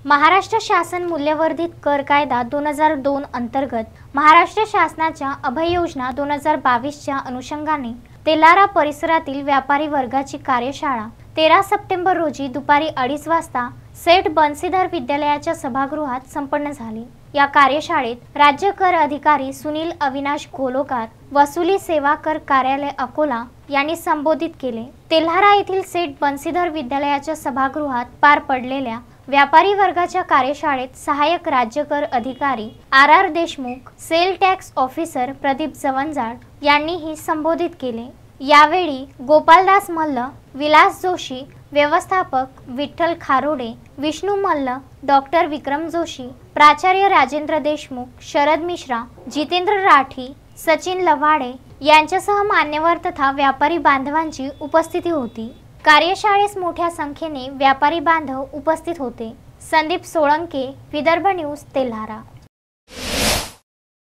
महाराष्ट्र शासन मूल्यवर्धित कर कायदा 2002 अंतर्गत महाराष्ट्र शासनाच्या अभय योजना 2022च्या अनुषंगाने तेल्हारा परिसरातील व्यापारी वर्गाची कार्यशाळा 13 सप्टेंबर रोजी दुपारी 2:30 वाजता सेठ बन्सीधर विद्यालयाच्या सभागृहात संपन्न झाली। या कार्यशाळेत राज्य कर अधिकारी सुनील अविनाश गोलोकार, वसुली सेवा कर कार्यालय अकोला यांनी संबोधित केले। तेल्हारा येथील सेठ बन्सीधर विद्यालयाच्या सभागृहात पार पडलेल्या व्यापारी वर्गाच्या कार्यशाळेत सहाय्यक राज्य कर अधिकारी R Deshmukh, sale tax officer Pradeep Jawanjal यांनीही संबोधित केले। यावेळी गोपालदास मल्ल, विलास जोशी, व्यवस्थापक विठ्ठल खारोडे, विष्णू मल्ल, डॉक्टर विक्रम जोशी, प्राचार्य राजेंद्र देशमुख, शरद मिश्रा, जितेंद्र राठी, सचिन लवाडे यांच्यासह मान्यवर तथा व्यापारी बांधवांची उपस्थिती होती। कार्यशाळेस मोठ्या संख्येने व्यापारी बांधव उपस्थित होते। संदीप सोळंके, विदर्भ न्यूज, तेल्हारा।